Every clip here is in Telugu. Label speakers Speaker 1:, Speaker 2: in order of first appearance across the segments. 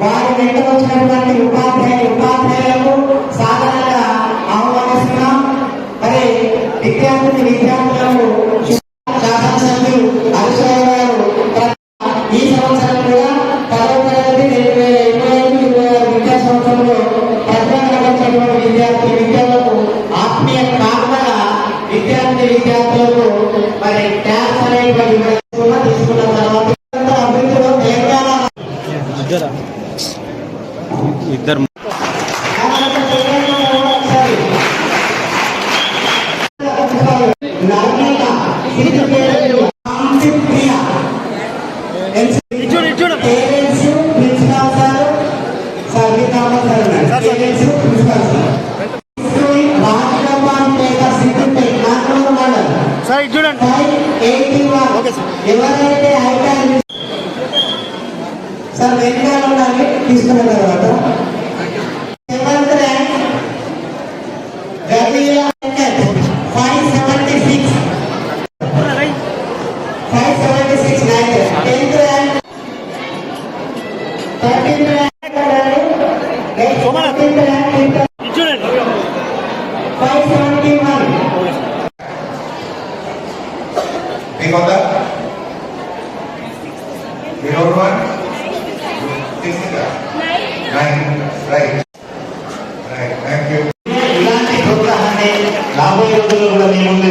Speaker 1: వారి వెంట వచ్చినటువంటి ఉపాధ్యాయులకు సాధారణంగా ఆహ్వానిస్తున్నాం. మరి విద్యార్థులకు శాసనసభ్యులు హరీశ్రావు గారు ఈ సంవత్సరం కూడా 10వ తరగతి 2025-26 విద్యా సంవత్సరంలో ప్రధానమైనటువంటి విద్యార్థులకు ఆత్మీయ కారణాల విద్యార్థులకు మరి ట్యాక్స్ అనేటువంటి తీసుకున్న తర్వాత అభివృద్ధిలో తెలంగాణ
Speaker 2: ఇద్దరు
Speaker 1: సార్ చూడండి ఎవరైతే సార్ వెనకాల ఉండాలి తీసుకున్న తర్వాత 5 ఇలాంటి ప్రోత్సాహాన్ని రాబోయే రోజుల్లో కూడా మీ ముందు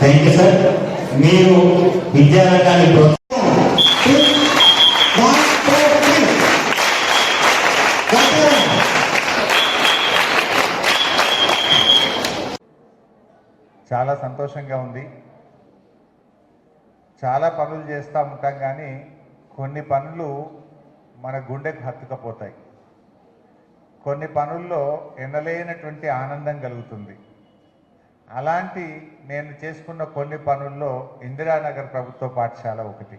Speaker 1: థ్యాంక్ యూ సార్. మీరు విద్యారంగాన్ని
Speaker 3: చాలా సంతోషంగా ఉంది. చాలా పనులు చేస్తూ ఉంటాం కానీ కొన్ని పనులు మన గుండెకు హత్తుకపోతాయి. కొన్ని పనుల్లో ఎనలేనటువంటి ఆనందం కలుగుతుంది. అలాంటి నేను చేసుకున్న కొన్ని పనుల్లో ఇందిరానగర్ ప్రభుత్వ పాఠశాల ఒకటి.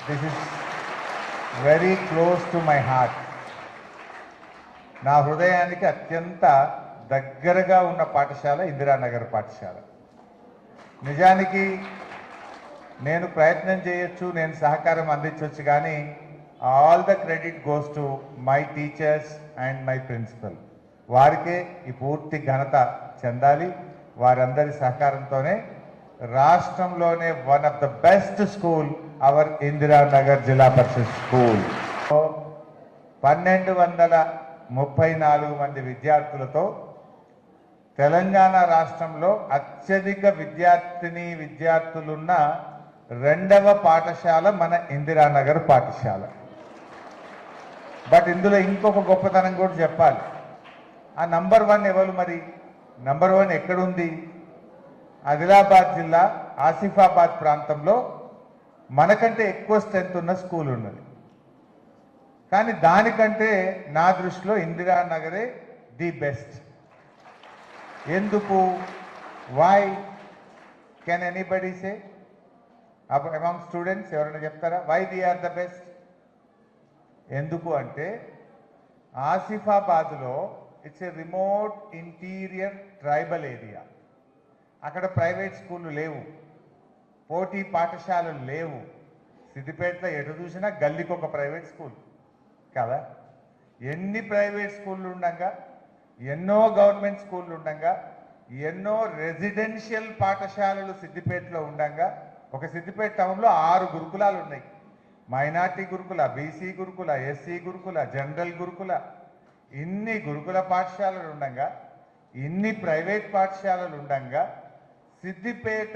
Speaker 3: This is very close to my heart. నా హృదయానికి అత్యంత దగ్గరగా ఉన్న పాఠశాల ఇందిరానగర్ పాఠశాల. నిజానికి నేను ప్రయత్నం చేయొచ్చు, నేను సహకారం అందించవచ్చు, కానీ all the credit goes to my teachers and my principal. వారికే ఈ పూర్తి ఘనత చెందాలి. వారందరి సహకారంతోనే రాష్ట్రంలోనే one of the best school our Indiranagar Zilla Parishad school. 1234 మంది విద్యార్థులతో తెలంగాణ రాష్ట్రంలో అత్యధిక విద్యార్థులున్న రెండవ పాఠశాల మన ఇందిరానగర్ పాఠశాల. బట్ ఇందులో ఇంకొక గొప్పతనం కూడా చెప్పాలి. ఆ నంబర్ 1 ఎవరు? మరి నంబర్ 1 ఎక్కడుంది? ఆదిలాబాద్ జిల్లా ఆసిఫాబాద్ ప్రాంతంలో మనకంటే ఎక్కువ స్ట్రెంత్ ఉన్న స్కూల్ ఉన్నది. కానీ దానికంటే నా దృష్టిలో ఇందిరానగరే ది బెస్ట్. ఎందుకు? Why? Can anybody say among students? ఎవరైనా చెప్తారా why we are the best? ఎందుకు అంటే ఆసిఫాబాద్లో it's a remote interior tribal area. అక్కడ ప్రైవేట్ స్కూళ్ళు లేవు, పోటీ పాఠశాలలు లేవు. సిద్దిపేటలో ఎటు చూసినా గల్లీకి ఒక ప్రైవేట్ స్కూల్ కదా. ఎన్ని ప్రైవేట్ స్కూళ్ళు ఉండగా, ఎన్నో గవర్నమెంట్ స్కూళ్ళు ఉండగా, ఎన్నో రెసిడెన్షియల్ పాఠశాలలు సిద్దిపేటలో ఉండగా, ఒక సిద్దిపేట టౌన్లో 6 గురుకులాలు ఉన్నాయి. మైనార్టీ గురుకుల, బీసీ గురుకుల, ఎస్సీ గురుకుల, జనరల్ గురుకుల, ఇన్ని గురుకుల పాఠశాలలు ఉండగా, ఇన్ని ప్రైవేట్ పాఠశాలలు ఉండగా, సిద్దిపేట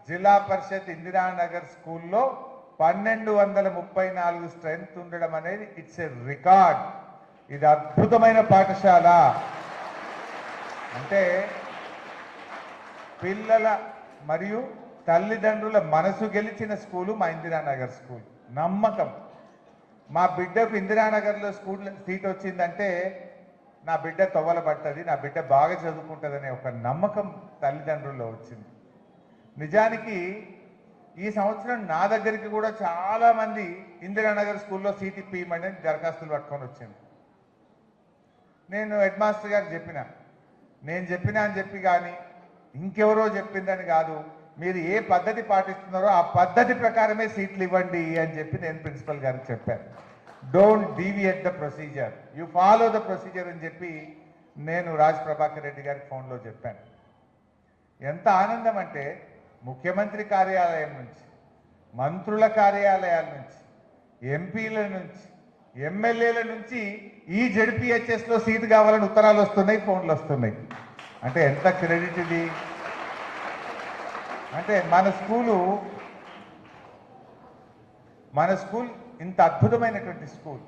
Speaker 3: జిల్లా పరిషత్ ఇందిరానగర్ స్కూల్లో 1234 స్ట్రెంత్ ఉండడం అనేది ఇట్స్ ఎ రికార్డ్. ఇది అద్భుతమైన పాఠశాల. అంటే పిల్లల మరియు తల్లిదండ్రుల మనసు గెలిచిన స్కూలు మా ఇందిరానగర్ స్కూల్. నమ్మకం, మా బిడ్డకు ఇందిరానగర్లో స్కూల్ సీట్ వచ్చిందంటే నా బిడ్డ తొవ్వల పట్టది, నా బిడ్డ బాగా చదువుకుంటుందనే ఒక నమ్మకం తల్లిదండ్రుల్లో వచ్చింది. నిజానికి ఈ సంవత్సరం నా దగ్గరికి కూడా చాలామంది ఇందిరానగర్ స్కూల్లో సీట్ ఇప్పియమని దరఖాస్తులు పట్టుకొని వచ్చింది. నేను హెడ్ మాస్టర్ గారికి నేను చెప్పినా అని చెప్పి కానీ ఇంకెవరో చెప్పిందని కాదు, మీరు ఏ పద్ధతి పాటిస్తున్నారో ఆ పద్ధతి ప్రకారమే సీట్లు ఇవ్వండి అని చెప్పి నేను ప్రిన్సిపల్ గారికి చెప్పాను. Don't deviate the procedure, you follow the procedure అని చెప్పి నేను రాజ్ ప్రభాకర్ రెడ్డి గారికి ఫోన్లో చెప్పాను. ఎంత ఆనందం అంటే ముఖ్యమంత్రి కార్యాలయం నుంచి, మంత్రుల కార్యాలయాల నుంచి, ఎంపీల నుంచి, ఎమ్మెల్యేల నుంచి ఈ జెడ్పీహెచ్ఎస్లో సీటు కావాలని ఉత్తరాలు వస్తున్నాయి, ఫోన్లు వస్తున్నాయి. అంటే ఎంత క్రెడిట్ ఇది. అంటే మన స్కూల్ ఇంత అద్భుతమైనటువంటి స్కూల్.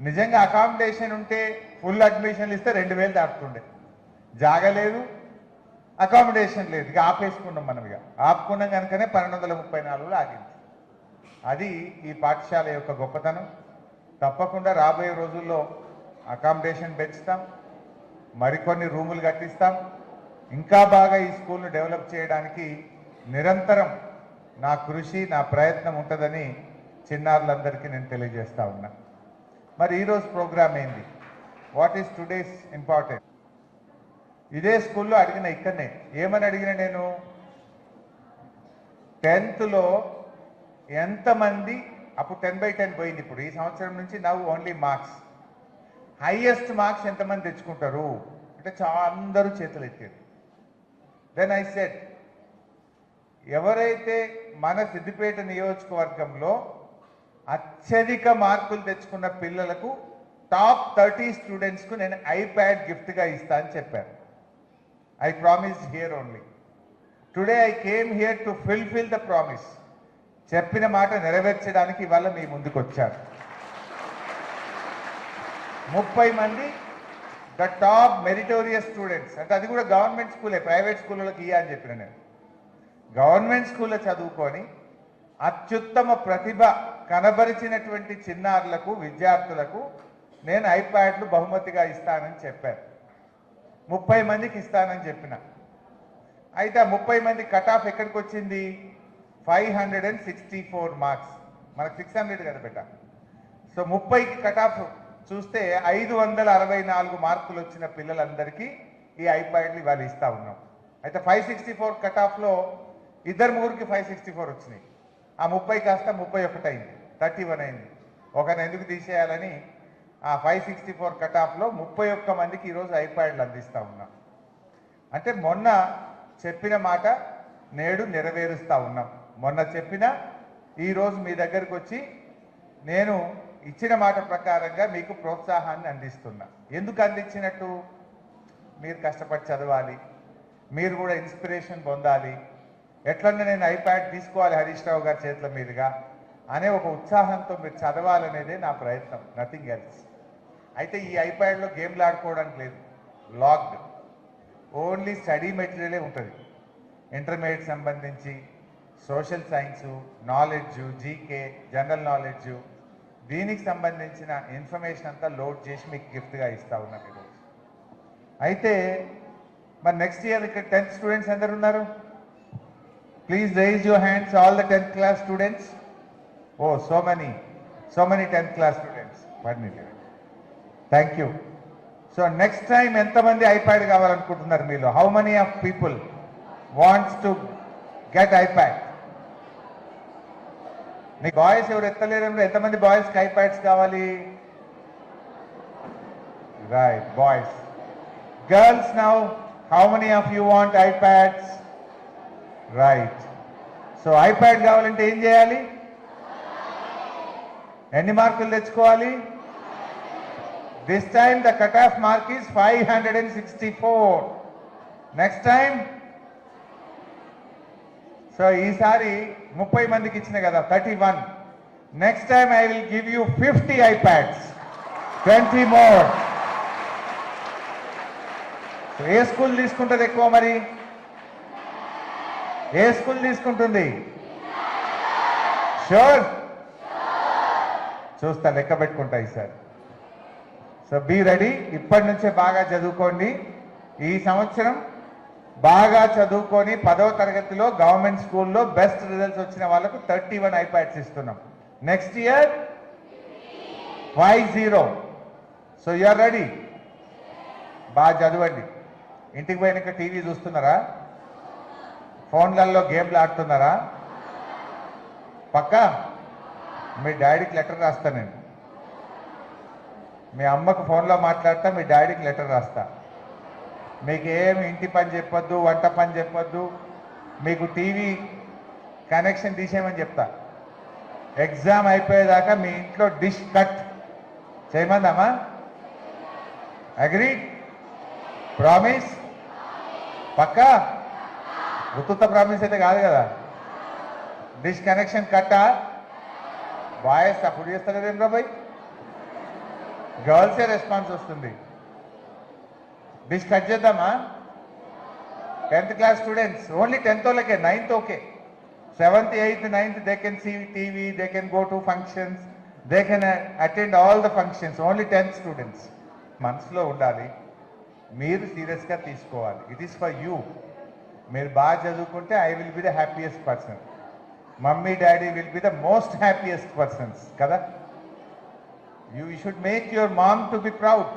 Speaker 3: నిజంగా అకామిడేషన్ ఉంటే ఫుల్ అడ్మిషన్లు ఇస్తే 2000 దాటుతుండే. జాగలేదు, అకామిడేషన్ లేదు, ఇక ఆపేసుకున్నాం మనం. ఇక ఆపుకున్నాం కనుకనే 1234లో ఆగింది. అది ఈ పాఠశాల యొక్క గొప్పతనం. తప్పకుండా రాబోయే రోజుల్లో అకామిడేషన్ పెంచుతాం, మరికొన్ని రూములు కట్టిస్తాం. ఇంకా బాగా ఈ స్కూల్ను డెవలప్ చేయడానికి నిరంతరం నా కృషి, నా ప్రయత్నం ఉంటుందని చిన్నారులందరికీ నేను తెలియజేస్తా ఉన్నా. మరి ఈరోజు ప్రోగ్రామ్ ఏంది? What is today's important? ఇదే స్కూల్లో అడిగిన, ఇక్కడనే ఏమని అడిగిన నేను, 10th ఎంతమంది, అప్పుడు 10/10 పోయింది, ఇప్పుడు ఈ సంవత్సరం నుంచి నవ్వు ఓన్లీ మార్క్స్, హైయెస్ట్ మార్క్స్ ఎంతమంది తెచ్చుకుంటారు అంటే అందరూ చేతులు ఎత్తారు. దెన్ ఐ సెడ్, ఎవరైతే మన సిద్దిపేట నియోజకవర్గంలో అత్యధిక మార్కులు తెచ్చుకున్న పిల్లలకు టాప్ 30 స్టూడెంట్స్కు నేను ఐప్యాడ్ గిఫ్ట్గా ఇస్తా అని చెప్పాను. I promised here only. Today I came here to fulfill the promise. చెప్పిన మాట నెరవేర్చడానికి ఇవాళ మీ ముందుకు వచ్చాను. 30 మంది ద టాప్ మెరిటోరియస్ స్టూడెంట్స్, అంటే అది కూడా గవర్నమెంట్ స్కూలే, ప్రైవేట్ స్కూళ్ళకి ఇయ్య అని చెప్పిన నేను. గవర్నమెంట్ స్కూల్లో చదువుకొని అత్యుత్తమ ప్రతిభ కనబరిచినటువంటి చిన్నారులకు, విద్యార్థులకు నేను ఐప్యాడ్లు బహుమతిగా ఇస్తానని చెప్పాను. 30 మందికి ఇస్తానని చెప్పిన. అయితే ఆ 30 మంది కట్ ఆఫ్ ఎక్కడికి వచ్చింది? 564 మార్క్స్. మనకు 600 కదా బెట. సో 30కి కట్ ఆఫ్ చూస్తే 564 మార్కులు వచ్చిన పిల్లలందరికీ ఈ ఐప్యాడ్లు ఇవాళ ఇస్తా ఉన్నాం. అయితే 564 కట్ ఆఫ్లో 2-3కి 564 వచ్చినాయి. ఆ 30 కాస్త 31 అయింది, 31 అయింది. ఒకరిని ఎందుకు తీసేయాలని ఆ 564 కట్ ఆఫ్లో 31 మందికి ఈరోజు ఐప్యాడ్లు అందిస్తూ ఉన్నాం. అంటే మొన్న చెప్పిన మాట నేడు నెరవేరుస్తూ ఉన్నాం. మొన్న చెప్పిన ఈరోజు మీ దగ్గరకు వచ్చి నేను ఇచ్చిన మాట ప్రకారంగా మీకు ప్రోత్సాహాన్ని అందిస్తున్నా. ఎందుకు అందించినట్టు? మీరు కష్టపడి చదవాలి, మీరు కూడా ఇన్స్పిరేషన్ పొందాలి, ఎట్లన్నా నేను ఐప్యాడ్ తీసుకోవాలి హరీష్ రావు గారి చేతుల మీదుగా అనే ఒక ఉత్సాహంతో మీరు చదవాలనేదే నా ప్రయత్నం, నథింగ్ ఎల్స్. అయితే ఈ ఐప్యాడ్లో గేమ్లు ఆడుకోవడానికి లేదు, లాక్డ్. ఓన్లీ స్టడీ మెటీరియలే ఉంటుంది. ఇంటర్మీడియట్ సంబంధించి social science, knowledge, GK, general knowledge, దీనికి సంబంధించిన ఇన్ఫర్మేషన్ అంతా లోడ్ చేసి మీకు గిఫ్ట్గా ఇస్తా ఉన్నాను ఈరోజు. అయితే మరి నెక్స్ట్ ఇయర్ ఇక్కడ 10th స్టూడెంట్స్ అందరు ఉన్నారు? Please raise your hands, all the 10th class students. Oh so many 10th class students. Thank you. So next time ఎంతమంది ఐప్యాడ్ కావాలనుకుంటున్నారు మీలో? How many of people wants to get iPad? మీ బాయ్స్ ఎవరు ఎత్తలేరు? ఎంతమంది బాయ్స్కి ఐప్యాడ్స్ కావాలి? Right, boys. Girls now, how many of you want iPads? Right. So iPad కావాలంటే ఏం చేయాలి? ఎన్ని మార్కులు తెచ్చుకోవాలి? This time the cutoff mark is 564. Next time, so ఈసారి 30 మందికి ఇచ్చిన కదా, 31. Next time I will give you 50 iPads, 20 more. So A school తీసుకుంటుంది ఎక్కువ? మరి ఏ స్కూల్ తీసుకుంటుంది? షూర్? చూస్తా, లెక్క పెట్టుకుంటా ఈసారి. So be ready. ఇప్పటి నుంచే బాగా చదువుకోండి. ఈ సంవత్సరం బాగా చదువుకొని 10వ తరగతిలో గవర్నమెంట్ స్కూల్లో బెస్ట్ రిజల్ట్స్ వచ్చిన వాళ్ళకు 31 ఐప్యాడ్స్ ఇస్తున్నాం. Next year 50. So you are ready? బాగా చదవండి. ఇంటికి పోయినాక టీవీ చూస్తున్నారా? ఫోన్లలో గేమ్లు ఆడుతున్నారా? పక్కా మీ డాడీకి లెటర్ రాస్తా నేను. మీ అమ్మకు ఫోన్లో మాట్లాడతా, మీ డాడీకి లెటర్ రాస్తా. మీకు ఏమి ఇంటి పని చెప్పొద్దు, వంట పని చెప్పొద్దు, మీకు టీవీ కనెక్షన్ తీసేయమని చెప్తా. ఎగ్జామ్ అయిపోయేదాకా మీ ఇంట్లో డిష్ కట్ చేయమందామా? అగ్రీ? ప్రామిస్? పక్కా? ఉత్తుత ప్రామిస్ అయితే కాదు కదా. డిష్ కనెక్షన్ కట్టా? బాయ్స్ అప్పుడు చేస్తలేదేం రాబాయ్, గర్ల్సే రెస్పాన్స్ వస్తుంది. డిష్ కట్ చేద్దామా? 10th class students only 10th వాళ్ళకే, 9th okay, 7th 8th 9th they can see TV, they can go to functions, they can attend all the functions. Only 10th students. మనసులో ఉండాలి, మీరు సీరియస్గా తీసుకోవాలి. It is for you. మీరు బాగా చదువుకుంటే I will be the happiest person, mummy daddy will be the most happiest persons కదా. You should make your mom to be proud,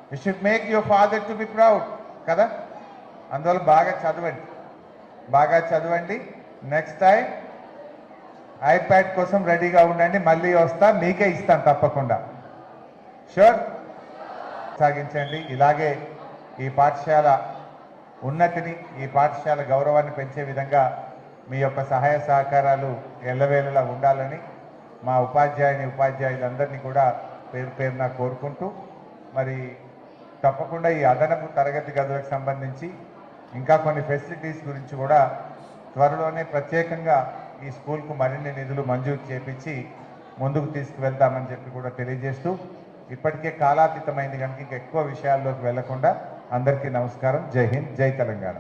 Speaker 3: you should make your father to be proud కదా. అందువల్ల బాగా చదవండి, బాగా చదవండి. నెక్స్ట్ టైం ఐప్యాడ్ కోసం రెడీగా ఉండండి. మళ్ళీ వస్తా, మీకే ఇస్తాను తప్పకుండా. షూర్ సాగించండి. ఇలాగే ఈ పాఠశాల ఉన్నతిని, ఈ పాఠశాల గౌరవాన్ని పెంచే విధంగా మీ యొక్క సహాయ సహకారాలు ఎల్లవేళలా ఉండాలని మా ఉపాధ్యాయులందరినీ కూడా పేరు పేరున కోరుకుంటూ, మరి తప్పకుండా ఈ అదనపు తరగతి గదులకు సంబంధించి ఇంకా కొన్ని ఫెసిలిటీస్ గురించి కూడా త్వరలోనే ప్రత్యేకంగా ఈ స్కూల్కు మరిన్ని నిధులు మంజూరు చేపించి ముందుకు తీసుకువెళ్తామని చెప్పి కూడా తెలియజేస్తూ, ఇప్పటికే కాలాతీతమైంది కనుక ఇంకా ఎక్కువ విషయాల్లోకి వెళ్లకుండా అందరికీ నమస్కారం. జై హింద్, జై తెలంగాణ.